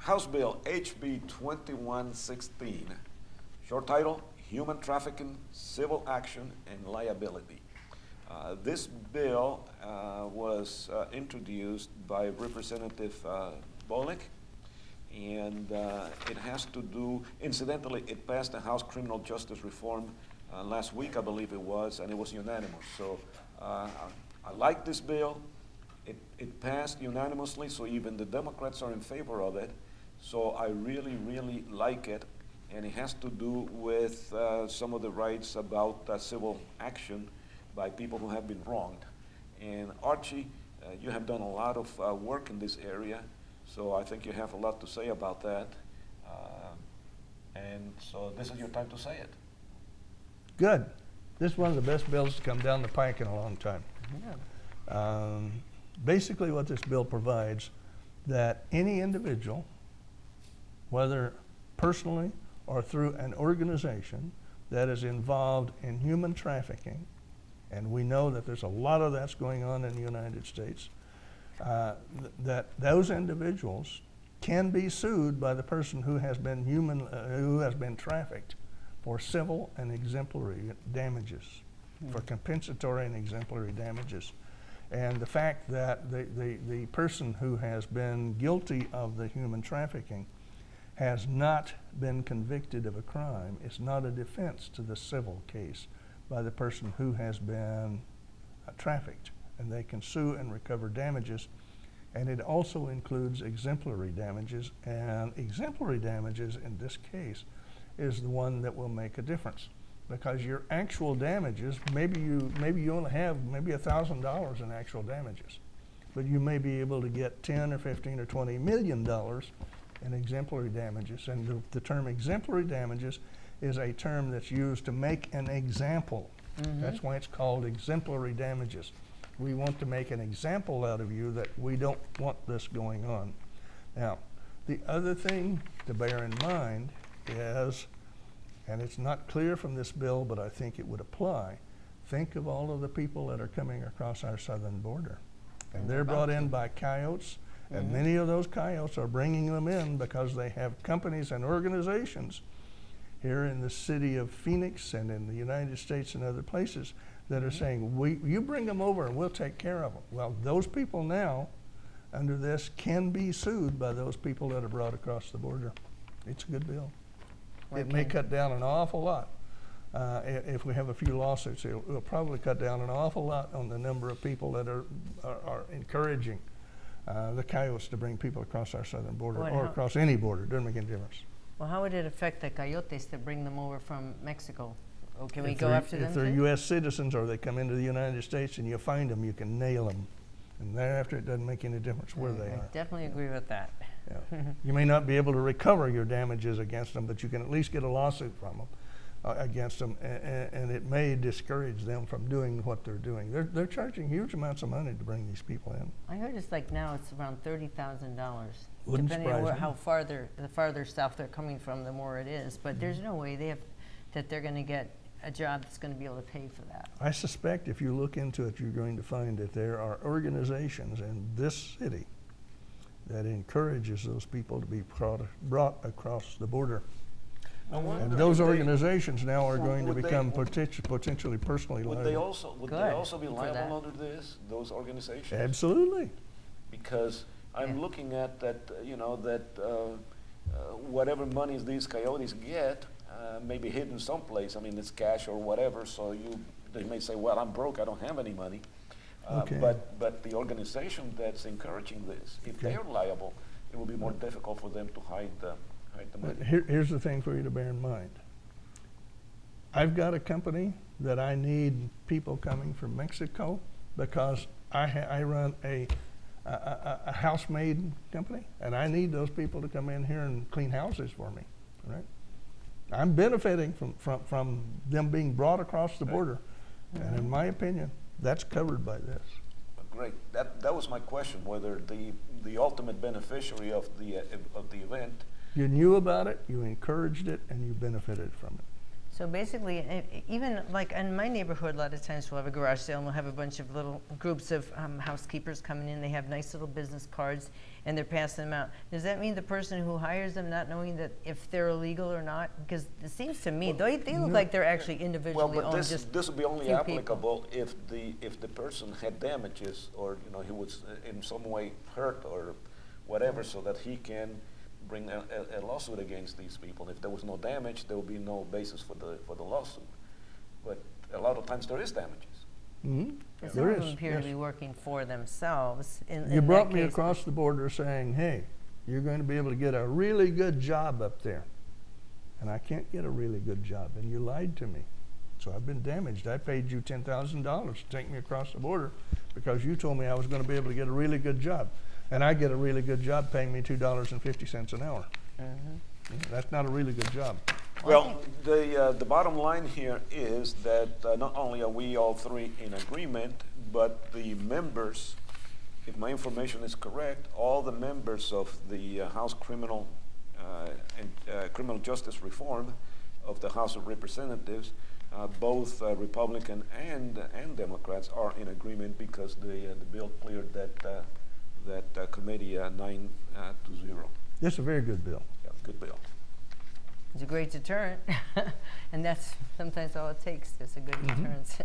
House Bill HB 2116, short title, Human Trafficking, Civil Action, and Liability. This bill was introduced by Representative Bolick, and it has to do, incidentally, it passed the House Criminal Justice Reform last week, I believe it was, and it was unanimous. So I like this bill. It passed unanimously, so even the Democrats are in favor of it. So I really, really like it, and it has to do with some of the rights about civil action by people who have been wronged. And Archie, you have done a lot of work in this area, so I think you have a lot to say about that. And so this is your time to say it. Good. This is one of the best bills to come down the pike in a long time. Yeah. Basically what this bill provides, that any individual, whether personally or through an organization that is involved in human trafficking, and we know that there's a lot of that's going on in the United States, that those individuals can be sued by the person who has been trafficked for civil and exemplary damages, for compensatory and exemplary damages. And the fact that the person who has been guilty of the human trafficking has not been convicted of a crime is not a defense to the civil case by the person who has been trafficked, and they can sue and recover damages. And it also includes exemplary damages, and exemplary damages in this case is the one that will make a difference, because your actual damages, maybe you only have maybe $1,000 in actual damages, but you may be able to get 10 or 15 or 20 million dollars in exemplary damages. And the term exemplary damages is a term that's used to make an example. Mm-hmm. That's why it's called exemplary damages. We want to make an example out of you that we don't want this going on. Now, the other thing to bear in mind is, and it's not clear from this bill, but I think it would apply, think of all of the people that are coming across our southern border. And they're brought in by coyotes, and many of those coyotes are bringing them in because they have companies and organizations here in the city of Phoenix and in the United States and other places that are saying, you bring them over and we'll take care of them. Well, those people now, under this, can be sued by those people that are brought across the border. It's a good bill. Okay. It may cut down an awful lot. If we have a few lawsuits, it'll probably cut down an awful lot on the number of people that are encouraging the coyotes to bring people across our southern border, or across any border. It doesn't make any difference. Well, how would it affect the coyotes to bring them over from Mexico? Or can we go after them? If they're U.S. citizens or they come into the United States and you find them, you can nail them. And thereafter, it doesn't make any difference where they are. I definitely agree with that. Yeah. You may not be able to recover your damages against them, but you can at least get a lawsuit from them. Against them, and it may discourage them from doing what they're doing. They're charging huge amounts of money to bring these people in. I heard it's like now it's around $30,000. Wouldn't depending on surprise me. how the farther south they're coming from, the more it is. But there's no way that they're going to get a job that's going to be able to pay for that. I suspect if you look into it, you're going to find that there are organizations in this city that encourages those people to be brought across the border. And those organizations now are going to become potentially personally liable. Would they also be liable under this, those organizations? Absolutely. Because I'm looking at that, whatever monies these coyotes get may be hidden someplace. I mean, it's cash or whatever, so they may say, well, I'm broke, I don't have any money. Okay. But the organization that's encouraging this, if they're liable, it will be more difficult for them to hide the money. Here's the thing for you to bear in mind. I've got a company that I need people coming from Mexico because I run a house-made company, and I need those people to come in here and clean houses for me, right? I'm benefiting from them being brought across the border, and in my opinion, that's covered by this. Great. That was my question, whether the ultimate beneficiary of the event. You knew about it, you encouraged it, and you benefited from it. So basically, even like in my neighborhood, a lot of times we'll have a garage sale and we'll have a bunch of little groups of housekeepers coming in. They have nice little business cards and they're passing them out. Does that mean the person who hires them not knowing that if they're illegal or not? Because it seems to me, they look like they're actually Well, individually but owned. this Just this would be only few people. applicable if the person had damages, or he was in some way hurt or whatever, so that he can bring a lawsuit against these people. If there was no damage, there would be no basis for the lawsuit. But a lot of times there is damages. Mhm. Some There of is, them appear yes. to be working for themselves. You brought me across the border saying, hey, you're going to be able to get a really good job up there. And I can't get a really good job, and you lied to me. So I've been damaged. I paid you $10,000 to take me across the border because you told me I was going to be able to get a really good job. And I get a really good job paying me $2.50 an hour. That's not a really good job. Well, the bottom line here is that not only are we all three in agreement, but the members, if my information is correct, all the members of the House Criminal and Criminal Justice Reform of the House of Representatives, both Republican and Democrats, are in agreement because the bill cleared that committee 9-0. It's a very good bill. Yeah, good bill. It's a great deterrent, and that's sometimes all it takes. It's a good deterrent.